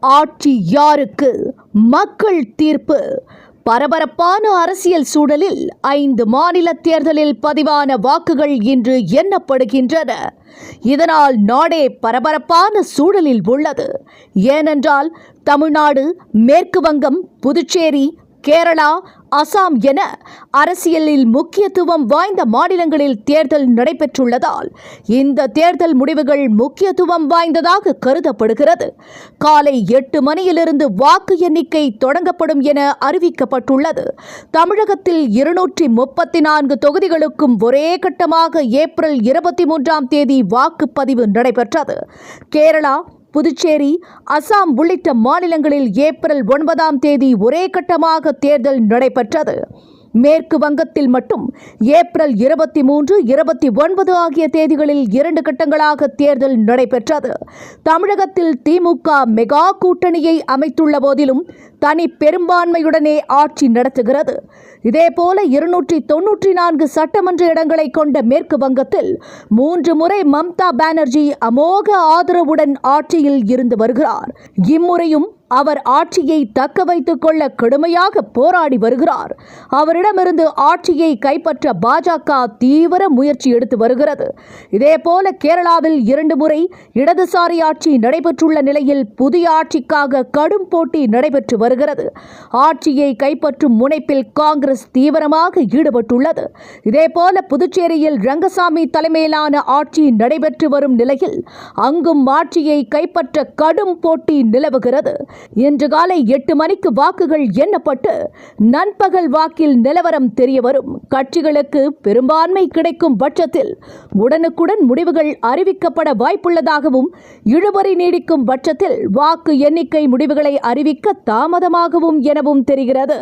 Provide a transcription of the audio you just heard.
ஆட்சி யாருக்கு? மக்கள் தீர்ப்பு. பரபரப்பான அரசியல் சூழலில் 5 மாநில தேர்தலில் பதிவான வாக்குகள் இன்று எண்ணப்படுகின்றன. இதனால் நாடே பரபரப்பான சூழலில் உள்ளது. ஏனென்றால் தமிழ்நாடு, மேற்கு வங்கம், புதுச்சேரி, கேரளா, அசாம் என அரசியலில் முக்கியத்துவம் வாய்ந்த மாநிலங்களில் தேர்தல் நடைபெற்றுள்ளதால் இந்த தேர்தல் முடிவுகள் முக்கியத்துவம் வாய்ந்ததாக கருதப்படுகிறது. காலை 8 மணியிலிருந்து வாக்கு எண்ணிக்கை தொடங்கப்படும் என அறிவிக்கப்பட்டுள்ளது. தமிழகத்தில் 234 தொகுதிகளுக்கும் ஒரே கட்டமாக ஏப்ரல் 23ஆம் தேதி வாக்குப்பதிவு நடைபெற்றது. கேரளா, புதுச்சேரி, அசாம் உள்ளிட்ட மாநிலங்களில் ஏப்ரல் 9ஆம் தேதி ஒரே கட்டமாக தேர்தல் நடைபெற்றது. மேற்கு வங்கத்தில் மட்டும் ஏப்ரல் 23, 29 ஆகிய தேதிகளில் 2 கட்டங்களாக தேர்தல் நடைபெற்றது. தமிழகத்தில் திமுக மெகா கூட்டணியை அமைத்துள்ள போதிலும் தனி பெரும்பான்மையுடனே ஆட்சி நடத்துகிறது. இதேபோல 294 சட்டமன்ற இடங்களை கொண்ட மேற்கு வங்கத்தில் 3 முறை மம்தா பானர்ஜி அமோக ஆதரவுடன் ஆட்சியில் இருந்து வருகிறார். இம்முறையும் அவர் ஆட்சியை தக்க வைத்துக் கொள்ள கடுமையாக போராடி வருகிறார். அவரிடமிருந்து ஆட்சியை கைப்பற்ற பாஜக தீவிர முயற்சி எடுத்து வருகிறது. இதேபோல கேரளாவில் 2 முறை இடதுசாரி ஆட்சி நடைபெற்றுள்ள நிலையில் புதிய ஆட்சிக்காக கடும் போட்டி நடைபெற்று வருகிறது. ஆட்சியை கைப்பற்றும் முனைப்பில் காங்கிரஸ் தீவிரமாக ஈடுபட்டுள்ளது. இதேபோல புதுச்சேரியில் ரங்கசாமி தலைமையிலான ஆட்சி நடைபெற்று வரும் நிலையில் அங்கும் ஆட்சியை கைப்பற்ற கடும் போட்டி நிலவுகிறது. இன்று காலை 8 மணிக்கு வாக்குகள் எண்ணப்பட்டு நண்பகல் வாக்கில் நிலவரம் தெரியவரும். கட்சிகளுக்கு பெரும்பான்மை கிடைக்கும் பட்சத்தில் உடனுக்குடன் முடிவுகள் அறிவிக்கப்பட வாய்ப்புள்ளதாகவும், இழுபறி நீடிக்கும் பட்சத்தில் வாக்கு எண்ணிக்கை முடிவுகளை அறிவிக்க தாமதமாகவும் எனவும் தெரிகிறது.